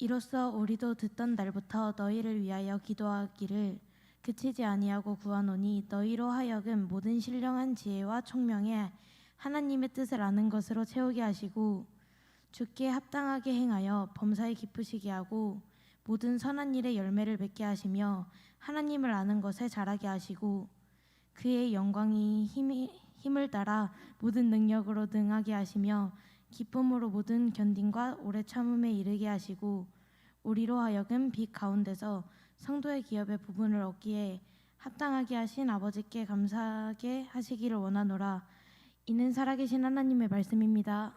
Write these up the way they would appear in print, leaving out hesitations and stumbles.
이로써 우리도 듣던 날부터 너희를 위하여 기도하기를 그치지 아니하고 구하노니 너희로 하여금 모든 신령한 지혜와 총명에 하나님의 뜻을 아는 것으로 채우게 하시고 주께 합당하게 행하여 범사에 기쁘시게 하고 모든 선한 일에 열매를 맺게 하시며 하나님을 아는 것에 자라게 하시고 그의 영광이 힘을 따라 모든 능력으로 능하게 하시며 기쁨으로 모든 견딘과 오래 참음에 이르게 하시고 우리로 하여금 빛 가운데서 성도의 기업의 부분을 얻기에 합당하게 하신 아버지께 감사하게 하시기를 원하노라. 이는 살아계신 하나님의 말씀입니다.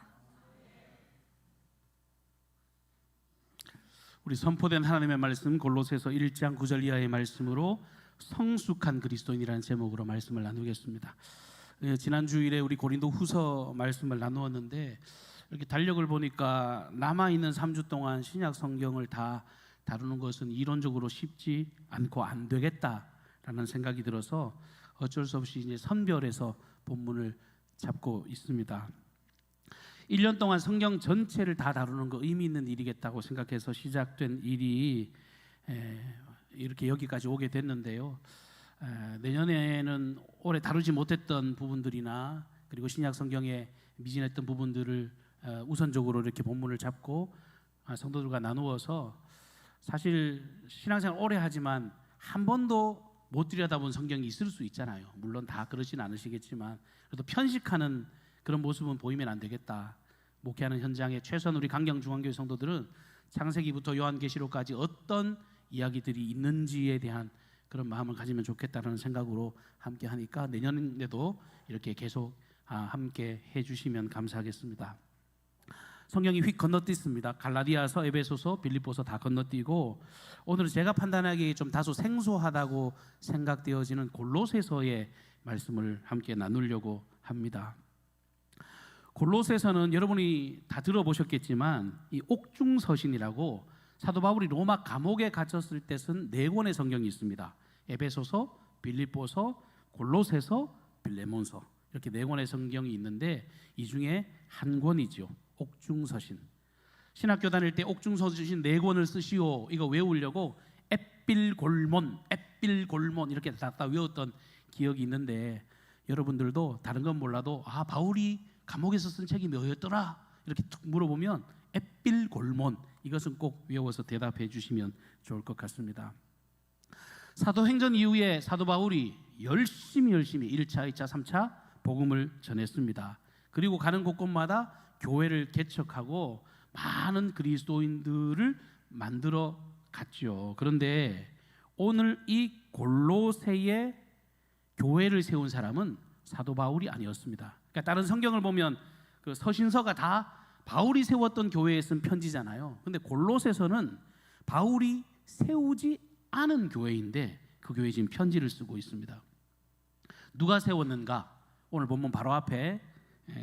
우리 선포된 하나님의 말씀 골로새서 1장 9절 이하의 말씀으로 성숙한 그리스도인이라는 제목으로 말씀을 나누겠습니다. 지난 주일에 우리 고린도 후서 말씀을 나누었는데 이렇게 달력을 보니까 남아있는 3주 동안 신약 성경을 다 다루는 것은 이론적으로 쉽지 않고 안 되겠다라는 생각이 들어서 어쩔 수 없이 이제 선별해서 본문을 잡고 있습니다. 1년 동안 성경 전체를 다 다루는 거 의미 있는 일이겠다고 생각해서 시작된 일이 이렇게 여기까지 오게 됐는데요. 내년에는 올해 다루지 못했던 부분들이나 그리고 신약 성경에 미진했던 부분들을 우선적으로 이렇게 본문을 잡고 성도들과 나누어서 사실 신앙생활 오래 하지만 한 번도 못 들여다본 성경이 있을 수 있잖아요. 물론 다 그러진 않으시겠지만 그래도 편식하는 그런 모습은 보이면 안 되겠다. 목회하는 현장에 최소한 우리 강경중앙교회 성도들은 창세기부터 요한계시록까지 어떤 이야기들이 있는지에 대한 그런 마음을 가지면 좋겠다는 생각으로 함께 하니까 내년에도 이렇게 계속 함께 해주시면 감사하겠습니다. 성경이 휙 건너뛰습니다. 갈라디아서, 에베소서, 빌립보서 다 건너뛰고 오늘은 제가 판단하기에 좀 다소 생소하다고 생각되어지는 골로새서의 말씀을 함께 나누려고 합니다. 골로새서는 여러분이 다 들어보셨겠지만 이 옥중서신이라고 사도 바울이 로마 감옥에 갇혔을 때 쓴 4권의 성경이 있습니다. 에베소서, 빌립보서, 골로새서, 빌레몬서 이렇게 4권의 성경이 있는데 이 중에 한 권이죠. 옥중서신. 신학교 다닐 때 옥중서신 4권을 쓰시오 이거 외우려고 앳빌골몬 이렇게 다 외웠던 기억이 있는데 여러분들도 다른 건 몰라도 바울이 감옥에서 쓴 책이 뭐였더라 이렇게 툭 물어보면 앳빌골몬 이것은 꼭 외워서 대답해 주시면 좋을 것 같습니다. 사도행전 이후에 사도 바울이 열심히 1차, 2차, 3차 복음을 전했습니다. 그리고 가는 곳곳마다 교회를 개척하고 많은 그리스도인들을 만들어 갔죠. 그런데 오늘 이 골로새에 교회를 세운 사람은 사도 바울이 아니었습니다. 그러니까 다른 성경을 보면 그 서신서가 다 바울이 세웠던 교회에 쓴 편지잖아요. 근데 골로새서는 바울이 세우지 않은 교회인데 그 교회에 지금 편지를 쓰고 있습니다. 누가 세웠는가? 오늘 본문 바로 앞에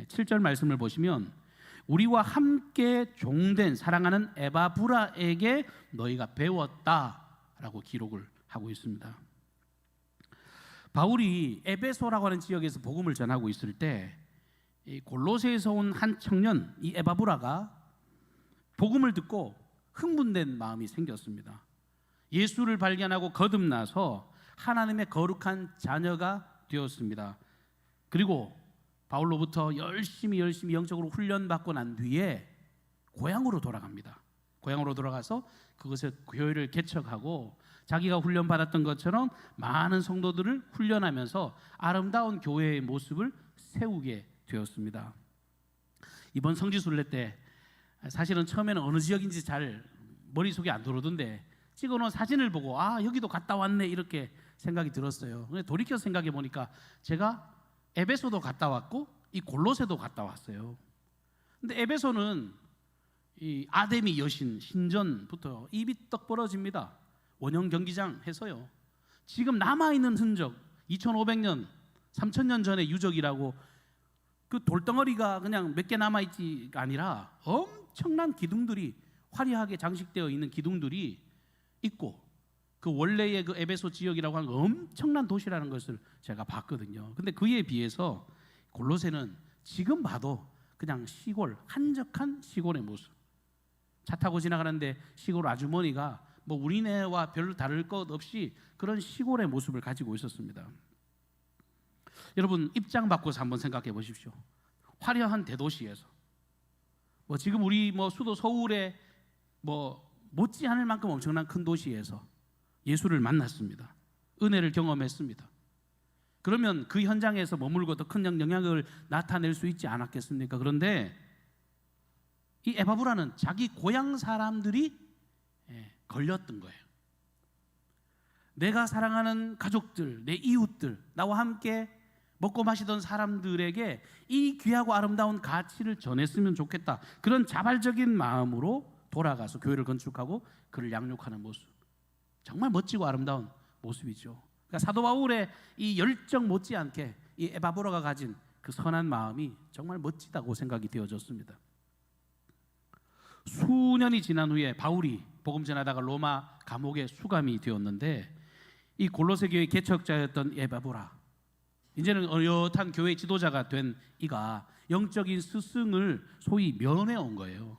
7절 말씀을 보시면 우리와 함께 종된 사랑하는 에바브라에게 너희가 배웠다라고 기록을 하고 있습니다. 바울이 에베소라고 하는 지역에서 복음을 전하고 있을 때 이 골로새에서 온 한 청년 이 에바브라가 복음을 듣고 흥분된 마음이 생겼습니다. 예수를 발견하고 거듭나서 하나님의 거룩한 자녀가 되었습니다. 그리고 바울로부터 열심히 영적으로 훈련받고 난 뒤에 고향으로 돌아갑니다. 고향으로 돌아가서 그것에 교회를 개척하고 자기가 훈련받았던 것처럼 많은 성도들을 훈련하면서 아름다운 교회의 모습을 세우게 되었습니다. 이번 성지순례 때 사실은 처음에는 어느 지역인지 잘 머릿속에 안 들어오던데 찍어놓은 사진을 보고 여기도 갔다 왔네 이렇게 생각이 들었어요. 근데 돌이켜 생각해 보니까 제가 에베소도 갔다 왔고 이 골로새도 갔다 왔어요. 근데 에베소는 이 아데미 여신 신전부터 입이 떡 벌어집니다. 원형 경기장 해서요. 지금 남아있는 흔적 2500년 3000년 전의 유적이라고 그 돌덩어리가 그냥 몇 개 남아있지가 아니라 엄청난 기둥들이 화려하게 장식되어 있는 기둥들이 있고 그 원래의 그 에베소 지역이라고 하는 엄청난 도시라는 것을 제가 봤거든요. 근데 그에 비해서 골로새는 지금 봐도 그냥 시골, 한적한 시골의 모습. 차 타고 지나가는데 시골 아주머니가 뭐 우리네와 별로 다를 것 없이 그런 시골의 모습을 가지고 있었습니다. 여러분 입장 바꿔서 한번 생각해 보십시오. 화려한 대도시에서 뭐 지금 우리 뭐 수도 서울에 뭐 못지않을 만큼 엄청난 큰 도시에서 예수를 만났습니다. 은혜를 경험했습니다. 그러면 그 현장에서 머물고 더 큰 영향을 나타낼 수 있지 않았겠습니까? 그런데 이 에바브라는 자기 고향 사람들이 걸렸던 거예요. 내가 사랑하는 가족들, 내 이웃들, 나와 함께 먹고 마시던 사람들에게 이 귀하고 아름다운 가치를 전했으면 좋겠다. 그런 자발적인 마음으로 돌아가서 교회를 건축하고 그를 양육하는 모습, 정말 멋지고 아름다운 모습이죠. 그러니까 사도 바울의 이 열정 못지않게 이 에바브라가 가진 그 선한 마음이 정말 멋지다고 생각이 되어졌습니다. 수년이 지난 후에 바울이 복음 전하다가 로마 감옥에 수감이 되었는데 이 골로새 교회 개척자였던 에바브라, 이제는 어엿한 교회 지도자가 된 이가 영적인 스승을 소위 면회 온 거예요.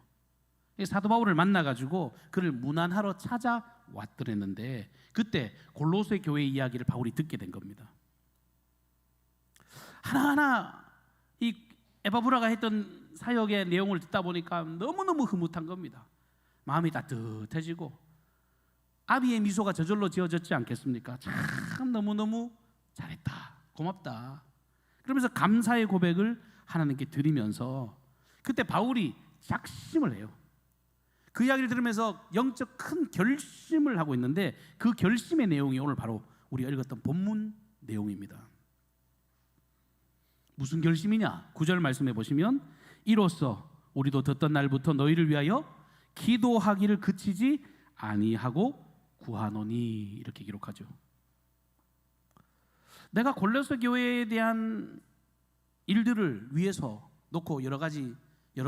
사도 바울을 만나가지고 그를 문안하러 찾아왔더랬는데 그때 골로새 교회 이야기를 바울이 듣게 된 겁니다. 하나하나 이 에바브라가 했던 사역의 내용을 듣다 보니까 너무너무 흐뭇한 겁니다. 마음이 따뜻해지고 아비의 미소가 저절로 지어졌지 않겠습니까? 참 너무너무 잘했다, 고맙다, 그러면서 감사의 고백을 하나님께 드리면서 그때 바울이 작심을 해요. 그 이야기를 들으면서 영적 큰 결심을 하고 있는데 그 결심의 내용이 오늘 바로 우리가 읽었던 본문 내용입니다. 무슨 결심이냐? 9절 말씀해 보시면 이로써 우리도 듣던 날부터 너희를 위하여 기도하기를 그치지 아니하고 구하노니, 이렇게 기록하죠. 내가 골로새 교회에 대한 일들을 위해서 놓고 여러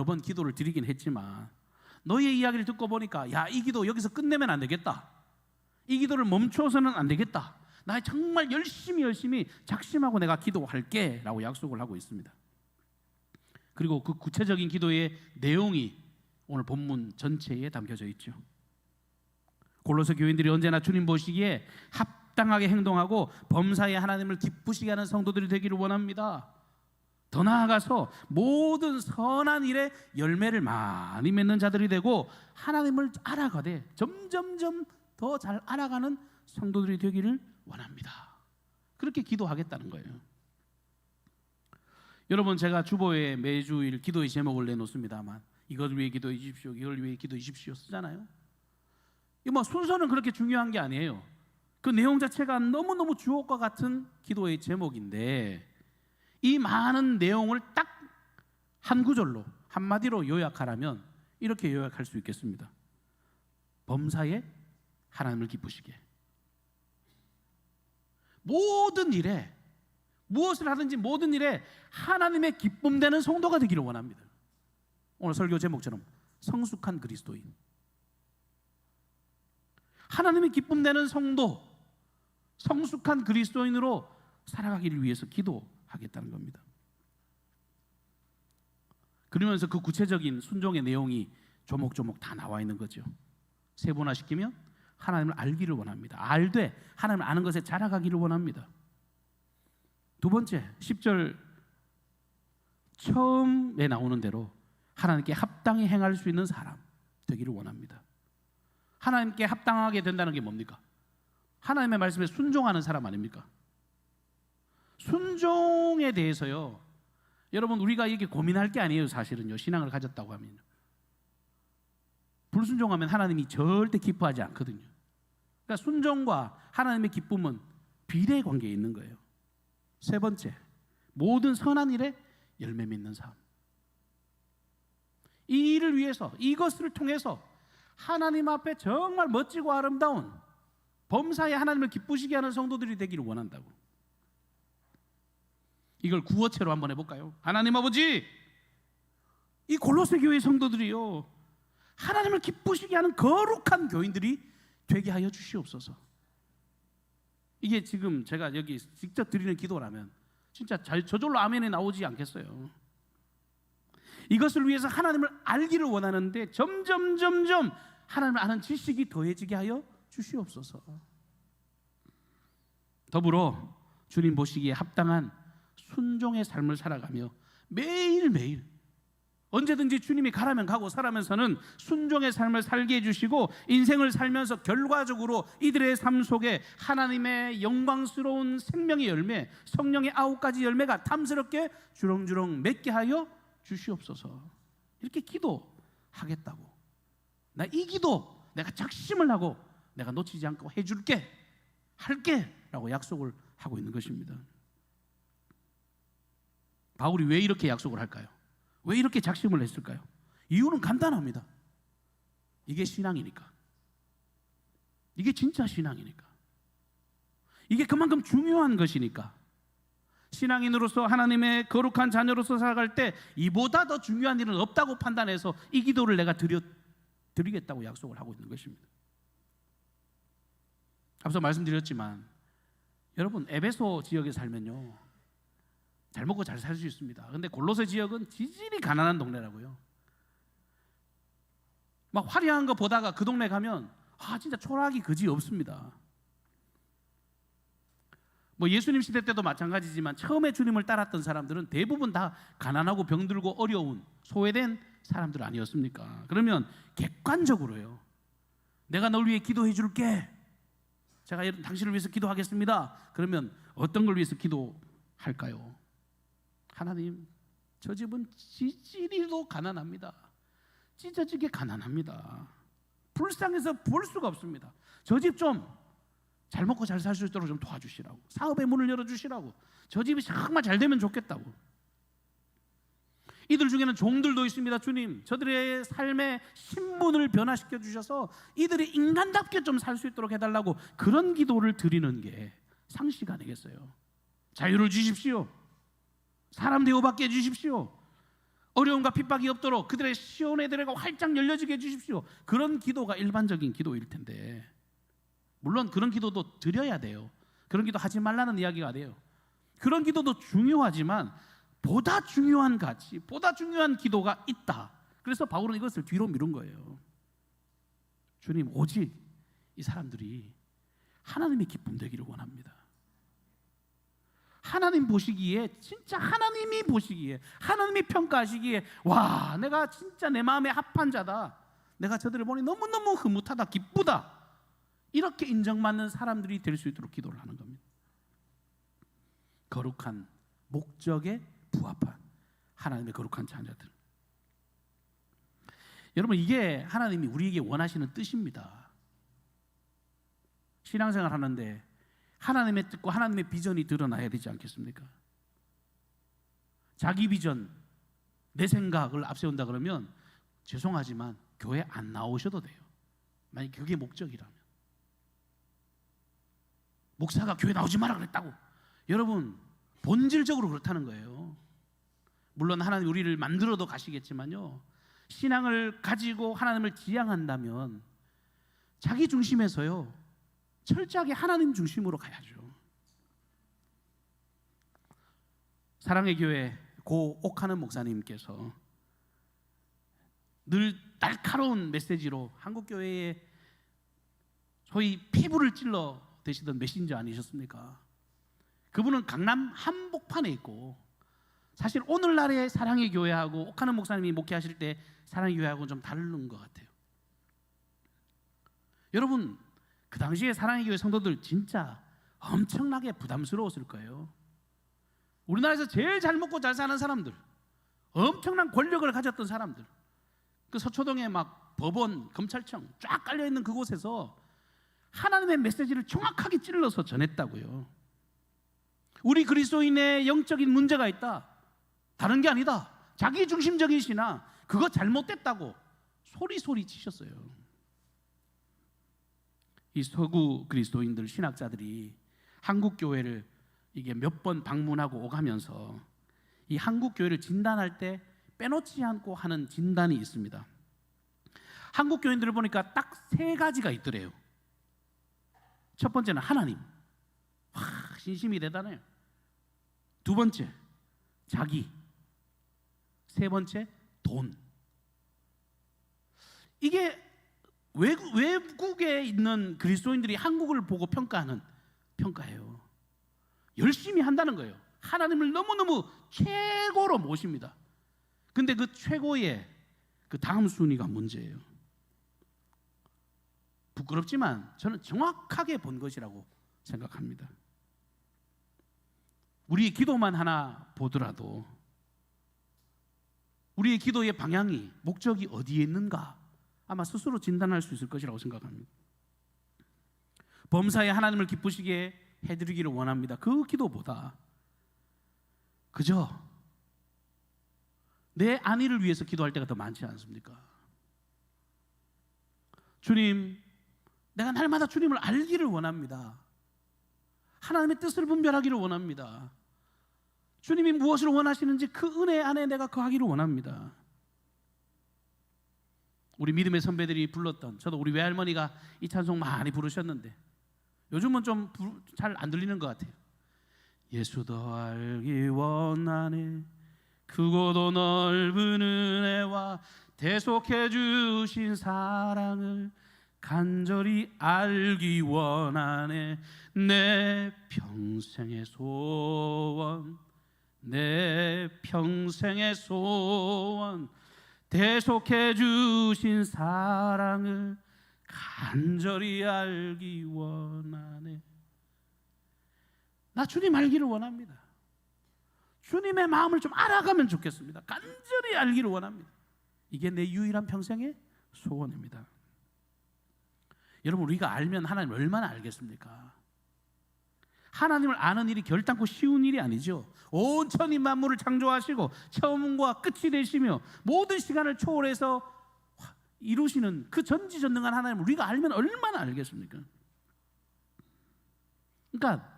번 기도를 드리긴 했지만 너희의 이야기를 듣고 보니까 야, 이 기도 여기서 끝내면 안 되겠다, 이 기도를 멈춰서는 안 되겠다, 나 정말 열심히 작심하고 내가 기도할게 라고 약속을 하고 있습니다. 그리고 그 구체적인 기도의 내용이 오늘 본문 전체에 담겨져 있죠. 골로새 교인들이 언제나 주님 보시기에 합당하게 행동하고 범사에 하나님을 기쁘시게 하는 성도들이 되기를 원합니다. 더 나아가서 모든 선한 일에 열매를 많이 맺는 자들이 되고 하나님을 알아가되 점점점 더 잘 알아가는 성도들이 되기를 원합니다. 그렇게 기도하겠다는 거예요. 여러분, 제가 주보에 매주일 기도의 제목을 내놓습니다만 이걸 위해 기도해 주십시오, 이걸 위해 기도해 주십시오 쓰잖아요. 이 뭐 순서는 그렇게 중요한 게 아니에요. 그 내용 자체가 너무너무 주옥과 같은 기도의 제목인데 이 많은 내용을 딱 한 구절로 한마디로 요약하라면 이렇게 요약할 수 있겠습니다. 범사에 하나님을 기쁘시게, 모든 일에 무엇을 하든지 모든 일에 하나님의 기쁨 되는 성도가 되기를 원합니다. 오늘 설교 제목처럼 성숙한 그리스도인, 하나님의 기쁨 되는 성도, 성숙한 그리스도인으로 살아가기를 위해서 기도하겠다는 겁니다. 그러면서 그 구체적인 순종의 내용이 조목조목 다 나와 있는 거죠. 세분화시키면 하나님을 알기를 원합니다. 알되 하나님을 아는 것에 자라가기를 원합니다. 두 번째, 10절 처음에 나오는 대로 하나님께 합당히 행할 수 있는 사람 되기를 원합니다. 하나님께 합당하게 된다는 게 뭡니까? 하나님의 말씀에 순종하는 사람 아닙니까? 순종에 대해서요, 여러분 우리가 이게 고민할 게 아니에요. 사실은요, 신앙을 가졌다고 하면 불순종하면 하나님이 절대 기뻐하지 않거든요. 그러니까 순종과 하나님의 기쁨은 비례 관계에 있는 거예요. 세 번째, 모든 선한 일에 열매 맺는 삶. 이 일을 위해서, 이것을 통해서 하나님 앞에 정말 멋지고 아름다운 범사에 하나님을 기쁘시게 하는 성도들이 되기를 원한다고. 이걸 구어체로 한번 해볼까요? 하나님 아버지, 이 골로새 교회 성도들이요, 하나님을 기쁘시게 하는 거룩한 교인들이 되게 하여 주시옵소서. 이게 지금 제가 여기 직접 드리는 기도라면 진짜 저절로 아멘이 나오지 않겠어요. 이것을 위해서 하나님을 알기를 원하는데 점점 하나님을 아는 지식이 더해지게 하여 주시옵소서. 더불어 주님 보시기에 합당한 순종의 삶을 살아가며 매일매일 언제든지 주님이 가라면 가고 살아면서는 순종의 삶을 살게 해주시고 인생을 살면서 결과적으로 이들의 삶 속에 하나님의 영광스러운 생명의 열매, 성령의 9가지 열매가 탐스럽게 주렁주렁 맺게 하여 주시옵소서. 이렇게 기도하겠다고, 나 이 기도 내가 작심을 하고 내가 놓치지 않고 해줄게, 할게 라고 약속을 하고 있는 것입니다. 바울이 왜 이렇게 약속을 할까요? 왜 이렇게 작심을 했을까요? 이유는 간단합니다. 이게 신앙이니까. 이게 진짜 신앙이니까. 이게 그만큼 중요한 것이니까. 신앙인으로서 하나님의 거룩한 자녀로서 살아갈 때 이보다 더 중요한 일은 없다고 판단해서 이 기도를 내가 드리겠다고 약속을 하고 있는 것입니다. 앞서 말씀드렸지만 여러분, 에베소 지역에 살면요, 잘 먹고 잘 살 수 있습니다. 근데 골로새 지역은 지질이 가난한 동네라고요. 막 화려한 거 보다가 그 동네 가면 진짜 초라하기 그지 없습니다. 뭐 예수님 시대 때도 마찬가지지만 처음에 주님을 따랐던 사람들은 대부분 다 가난하고 병들고 어려운 소외된 사람들 아니었습니까? 그러면 객관적으로요, 내가 널 위해 기도해 줄게, 제가 당신을 위해서 기도하겠습니다. 그러면 어떤 걸 위해서 기도할까요? 하나님, 저 집은 지지리도 가난합니다. 찢어지게 가난합니다. 불쌍해서 볼 수가 없습니다. 저 집 좀 잘 먹고 잘 살 수 있도록 좀 도와주시라고, 사업의 문을 열어주시라고, 저 집이 정말 잘 되면 좋겠다고. 이들 중에는 종들도 있습니다. 주님, 저들의 삶의 신분을 변화시켜 주셔서 이들이 인간답게 좀 살 수 있도록 해달라고, 그런 기도를 드리는 게 상식 아니겠어요? 자유를 주십시오. 사람 대우받게 해주십시오. 어려움과 핍박이 없도록 그들의 시온의 들에가 활짝 열려지게 해주십시오. 그런 기도가 일반적인 기도일 텐데, 물론 그런 기도도 드려야 돼요. 그런 기도 하지 말라는 이야기가 돼요. 그런 기도도 중요하지만 보다 중요한 가치, 보다 중요한 기도가 있다. 그래서 바울은 이것을 뒤로 미룬 거예요. 주님, 오직 이 사람들이 하나님의 기쁨 되기를 원합니다. 하나님 보시기에, 진짜 하나님이 보시기에, 하나님이 평가하시기에, 와, 내가 진짜 내 마음에 합한 자다, 내가 저들을 보니 너무너무 흐뭇하다, 기쁘다, 이렇게 인정받는 사람들이 될 수 있도록 기도를 하는 겁니다. 거룩한 목적에 부합한 하나님의 거룩한 자녀들. 여러분, 이게 하나님이 우리에게 원하시는 뜻입니다. 신앙생활 하는데 하나님의 뜻과 하나님의 비전이 드러나야 되지 않겠습니까? 자기 비전, 내 생각을 앞세운다 그러면 죄송하지만 교회 안 나오셔도 돼요. 만약 그게 목적이라면. 목사가 교회 나오지 마라 그랬다고, 여러분, 본질적으로 그렇다는 거예요. 물론 하나님 우리를 만들어도 가시겠지만요, 신앙을 가지고 하나님을 지향한다면 자기 중심에서요, 철저하게 하나님 중심으로 가야죠. 사랑의 교회 고 옥하는 목사님께서 늘 날카로운 메시지로 한국교회에 소위 피부를 찔러 대시던 메신저 아니셨습니까? 그분은 강남 한복판에 있고, 사실 오늘날의 사랑의 교회하고 옥하는 목사님이 목회하실 때 사랑의 교회하고는 좀 다른 것 같아요. 여러분, 그 당시에 사랑의 교회 성도들 진짜 엄청나게 부담스러웠을 거예요. 우리나라에서 제일 잘 먹고 잘 사는 사람들, 엄청난 권력을 가졌던 사람들, 그 서초동에 막 법원, 검찰청 쫙 깔려있는 그곳에서 하나님의 메시지를 정확하게 찔러서 전했다고요. 우리 그리스도인의 영적인 문제가 있다, 다른 게 아니다, 자기 중심적인 신앙, 그거 잘못됐다고 소리 치셨어요. 이 서구 그리스도인들, 신학자들이 한국 교회를 이게 몇 번 방문하고 오가면서 이 한국 교회를 진단할 때 빼놓지 않고 하는 진단이 있습니다. 한국 교인들을 보니까 딱 3가지가 있더래요. 첫 번째는 하나님, 신심이 대단해요. 두 번째, 자기. 세 번째, 돈. 이게 외국에 있는 그리스도인들이 한국을 보고 평가하는 평가예요. 열심히 한다는 거예요. 하나님을 너무너무 최고로 모십니다. 근데 그 최고의 그 다음 순위가 문제예요. 부끄럽지만 저는 정확하게 본 것이라고 생각합니다. 우리의 기도만 하나 보더라도 우리의 기도의 방향이, 목적이 어디에 있는가 아마 스스로 진단할 수 있을 것이라고 생각합니다. 범사에 하나님을 기쁘시게 해드리기를 원합니다. 그 기도보다 그저 내 안위를 위해서 기도할 때가 더 많지 않습니까? 주님, 내가 날마다 주님을 알기를 원합니다. 하나님의 뜻을 분별하기를 원합니다. 주님이 무엇을 원하시는지 그 은혜 안에 내가 거하기를 원합니다. 우리 믿음의 선배들이 불렀던, 저도 우리 외할머니가 이 찬송 많이 부르셨는데 요즘은 좀 잘 안 들리는 것 같아요. 예수 더 알기 원하네, 크고도 넓은 은혜와 대속해 주신 사랑을 간절히 알기 원하네. 내 평생의 소원, 내 평생의 소원, 대속해 주신 사랑을 간절히 알기 원하네. 나 주님 알기를 원합니다. 주님의 마음을 좀 알아가면 좋겠습니다. 간절히 알기를 원합니다. 이게 내 유일한 평생의 소원입니다. 여러분, 우리가 알면 하나님을 얼마나 알겠습니까? 하나님을 아는 일이 결단코 쉬운 일이 아니죠. 온 천지 만물을 창조하시고 처음과 끝이 되시며 모든 시간을 초월해서 이루시는 그 전지전능한 하나님을 우리가 알면 얼마나 알겠습니까? 그러니까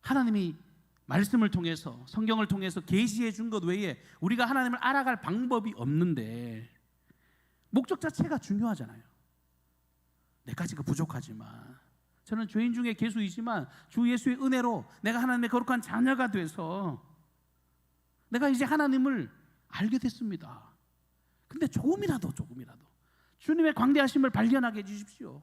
하나님이 말씀을 통해서, 성경을 통해서 계시해 준 것 외에 우리가 하나님을 알아갈 방법이 없는데 목적 자체가 중요하잖아요. 내까지가 부족하지만, 저는 죄인 중에 개수이지만 주 예수의 은혜로 내가 하나님의 거룩한 자녀가 돼서 내가 이제 하나님을 알게 됐습니다. 근데 조금이라도 주님의 광대하심을 발견하게 해주십시오.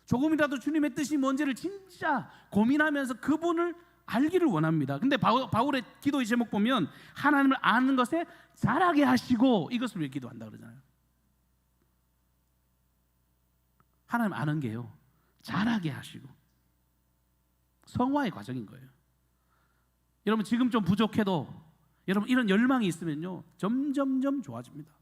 조금이라도 주님의 뜻이 뭔지를 진짜 고민하면서 그분을 알기를 원합니다. 근데 바울의 기도의 제목 보면 하나님을 아는 것에 자라게 하시고, 이것을 위해 기도한다 그러잖아요. 하나님 아는 게요, 자라게 하시고 성화의 과정인 거예요. 여러분, 지금 좀 부족해도 여러분 이런 열망이 있으면요 점점점 좋아집니다.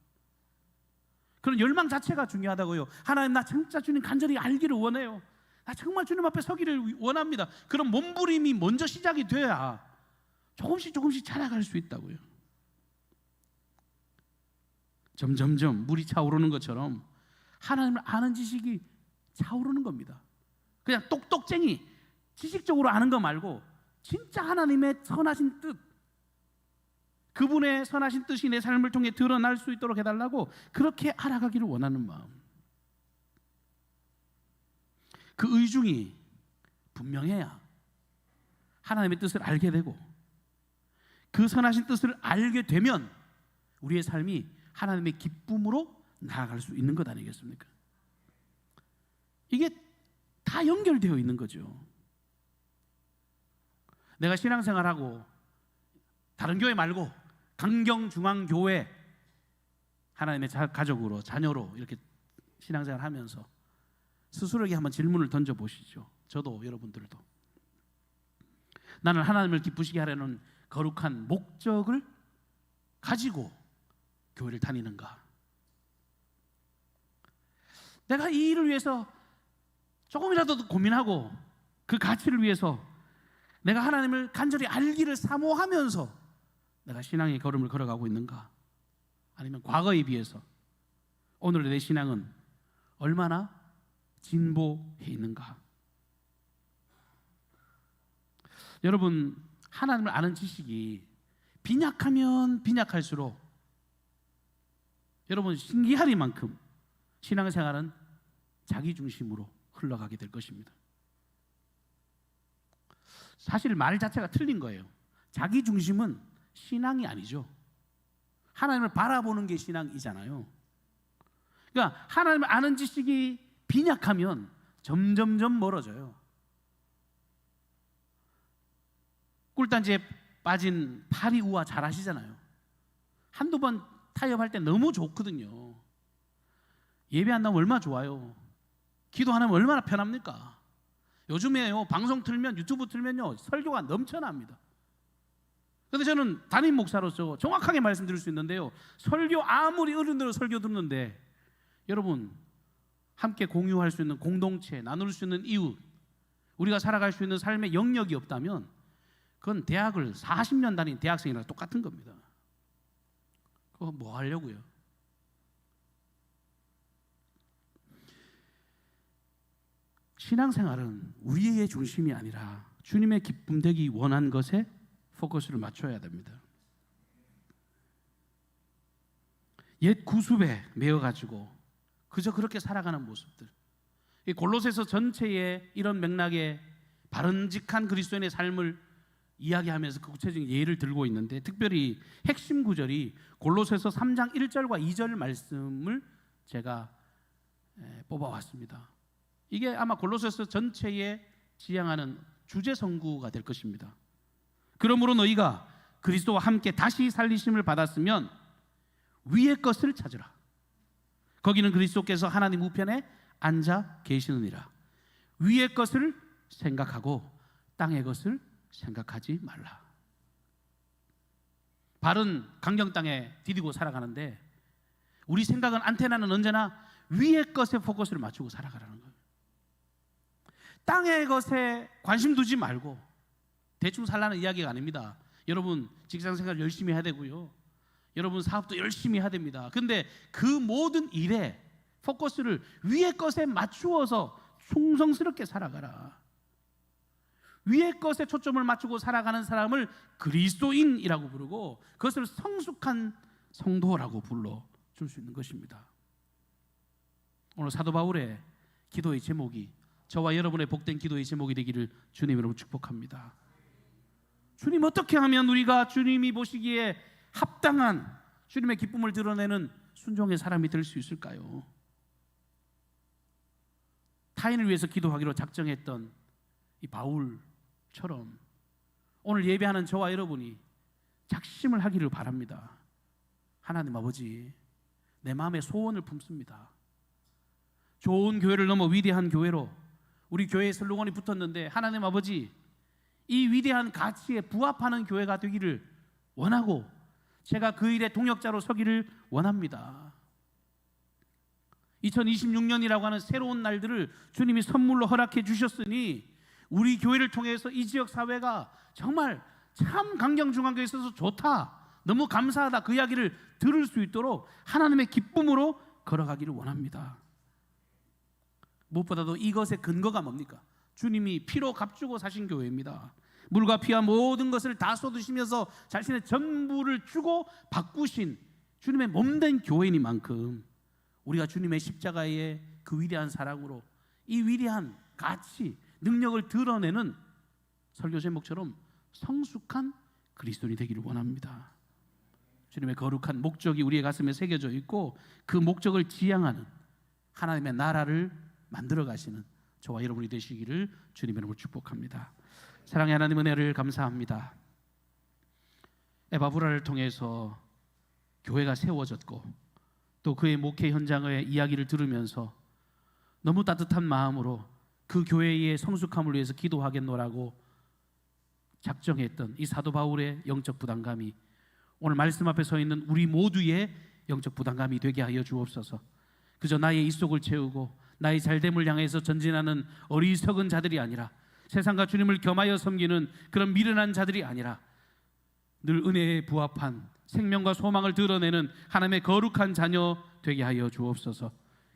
그런 열망 자체가 중요하다고요. 하나님, 나 진짜 주님 간절히 알기를 원해요. 나 정말 주님 앞에 서기를 원합니다. 그런 몸부림이 먼저 시작이 돼야 조금씩 자라갈 수 있다고요. 점점점 물이 차오르는 것처럼 하나님을 아는 지식이 차오르는 겁니다. 그냥 똑똑쟁이 지식적으로 아는 거 말고 진짜 하나님의 선하신 뜻, 그분의 선하신 뜻이 내 삶을 통해 드러날 수 있도록 해달라고 그렇게 알아가기를 원하는 마음, 그 의중이 분명해야 하나님의 뜻을 알게 되고, 그 선하신 뜻을 알게 되면 우리의 삶이 하나님의 기쁨으로 나아갈 수 있는 것 아니겠습니까? 이게 다 연결되어 있는 거죠. 내가 신앙생활하고 다른 교회 말고 강경중앙교회 하나님의 가족으로, 자녀로 이렇게 신앙생활하면서 스스로에게 한번 질문을 던져보시죠. 저도, 여러분들도. 나는 하나님을 기쁘시게 하려는 거룩한 목적을 가지고 교회를 다니는가? 내가 이 일을 위해서 조금이라도 고민하고 그 가치를 위해서 내가 하나님을 간절히 알기를 사모하면서 내가 신앙의 걸음을 걸어가고 있는가? 아니면 과거에 비해서 오늘의 내 신앙은 얼마나 진보해 있는가? 여러분, 하나님을 아는 지식이 빈약하면 빈약할수록 여러분 신기하리만큼 신앙생활은 자기 중심으로 흘러가게 될 것입니다. 사실 말 자체가 틀린 거예요. 자기 중심은 신앙이 아니죠. 하나님을 바라보는 게 신앙이잖아요. 그러니까 하나님을 아는 지식이 빈약하면 점점점 멀어져요. 꿀단지에 빠진 파리우화 잘 아시잖아요. 한두 번 타협할 때 너무 좋거든요. 예배 안 나오면 얼마나 좋아요. 기도 안 하면 얼마나 편합니까? 요즘에요, 방송 틀면, 유튜브 틀면요, 설교가 넘쳐납니다. 근데 저는 담임 목사로서 정확하게 말씀드릴 수 있는데요, 설교 아무리 어른들 설교 듣는데 여러분 함께 공유할 수 있는 공동체, 나눌 수 있는 이웃, 우리가 살아갈 수 있는 삶의 영역이 없다면 그건 대학을 40년 다닌 대학생이랑 똑같은 겁니다. 그거 뭐 하려고요? 신앙생활은 우리의 중심이 아니라 주님의 기쁨 되기 원한 것에 포커스를 맞춰야 됩니다. 옛 구습에 매여가지고 그저 그렇게 살아가는 모습들, 이 골로새서 전체의 이런 맥락의 바른직한 그리스도인의 삶을 이야기하면서 그 구체적인 예를 들고 있는데, 특별히 핵심 구절이 골로새서 3장 1절과 2절 말씀을 제가 뽑아왔습니다. 이게 아마 골로새서 전체에 지향하는 주제 성구가 될 것입니다. 그러므로 너희가 그리스도와 함께 다시 살리심을 받았으면 위의 것을 찾으라. 거기는 그리스도께서 하나님 우편에 앉아 계시느니라. 위의 것을 생각하고 땅의 것을 생각하지 말라. 바른 강경 땅에 디디고 살아가는데 우리 생각은, 안테나는 언제나 위의 것에 포커스를 맞추고 살아가라는 거예요. 땅의 것에 관심 두지 말고 대충 살라는 이야기가 아닙니다. 여러분 직장생활 열심히 해야 되고요, 여러분 사업도 열심히 해야 됩니다. 근데 그 모든 일에 포커스를 위의 것에 맞추어서 충성스럽게 살아가라. 위의 것에 초점을 맞추고 살아가는 사람을 그리스도인이라고 부르고, 그것을 성숙한 성도라고 불러줄 수 있는 것입니다. 오늘 사도 바울의 기도의 제목이 저와 여러분의 복된 기도의 제목이 되기를 주님 이름으로 축복합니다. 주님, 어떻게 하면 우리가 주님이 보시기에 합당한 주님의 기쁨을 드러내는 순종의 사람이 될 수 있을까요? 타인을 위해서 기도하기로 작정했던 이 바울처럼 오늘 예배하는 저와 여러분이 작심을 하기를 바랍니다. 하나님 아버지, 내 마음에 소원을 품습니다. 좋은 교회를 넘어 위대한 교회로 우리 교회의 슬로건이 붙었는데, 하나님 아버지, 이 위대한 가치에 부합하는 교회가 되기를 원하고 제가 그 일에 동역자로 서기를 원합니다. 2026년이라고 하는 새로운 날들을 주님이 선물로 허락해 주셨으니 우리 교회를 통해서 이 지역 사회가 정말 참 강경중앙교회에 있어서 좋다, 너무 감사하다, 그 이야기를 들을 수 있도록 하나님의 기쁨으로 걸어가기를 원합니다. 무엇보다도 이것의 근거가 뭡니까? 주님이 피로 값주고 사신 교회입니다. 물과 피와 모든 것을 다 쏟으시면서 자신의 전부를 주고 바꾸신 주님의 몸된 교회이니만큼 우리가 주님의 십자가의 그 위대한 사랑으로 이 위대한 가치, 능력을 드러내는 설교 제목처럼 성숙한 그리스도인이 되기를 원합니다. 주님의 거룩한 목적이 우리의 가슴에 새겨져 있고 그 목적을 지향하는 하나님의 나라를 만들어 가시는 저와 여러분이 되시기를 주님의 이름으로 축복합니다. 사랑의 하나님, 은혜를 감사합니다. 에바브라를 통해서 교회가 세워졌고 또 그의 목회 현장의 이야기를 들으면서 너무 따뜻한 마음으로 그 교회의 성숙함을 위해서 기도하겠노라고 작정했던 이 사도 바울의 영적 부담감이 오늘 말씀 앞에 서 있는 우리 모두의 영적 부담감이 되게 하여 주옵소서. 그저 나의 입속을 채우고 나의 잘됨을 향해서 전진하는 어리석은 자들이 아니라, 세상과 주님을 겸하여 섬기는 그런 미련한 자들이 아니라 늘 은혜에 부합한 생명과 소망을 드러내는 하나님의 거룩한 자녀 되게 하여 주옵소서.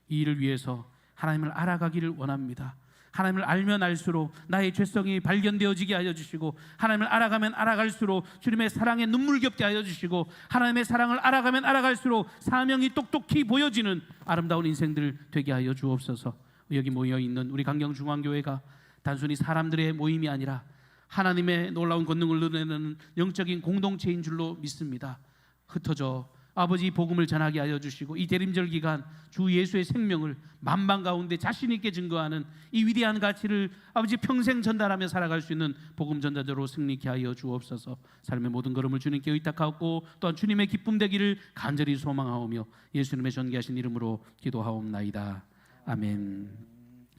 이 일을 위해서 하나님을 알아가기를 원합니다. 하나님을 알면 알수록 나의 죄성이 발견되어지게 하여 주시고, 하나님을 알아가면 알아갈수록 주님의 사랑에 눈물겹게 하여 주시고, 하나님의 사랑을 알아가면 알아갈수록 사명이 똑똑히 보여지는 아름다운 인생들 되게 하여 주옵소서. 여기 모여있는 우리 강경중앙교회가 단순히 사람들의 모임이 아니라 하나님의 놀라운 권능을 드러내는 영적인 공동체인 줄로 믿습니다. 흩어져 아버지 복음을 전하게 하여 주시고 이 대림절 기간 주 예수의 생명을 만방 가운데 자신 있게 증거하는 이 위대한 가치를 아버지 평생 전달하며 살아갈 수 있는 복음 전자자로 승리케 하여 주옵소서. 삶의 모든 걸음을 주님께 의탁하고 또한 주님의 기쁨 되기를 간절히 소망하오며 예수님의 존귀하신 이름으로 기도하옵나이다. 아멘.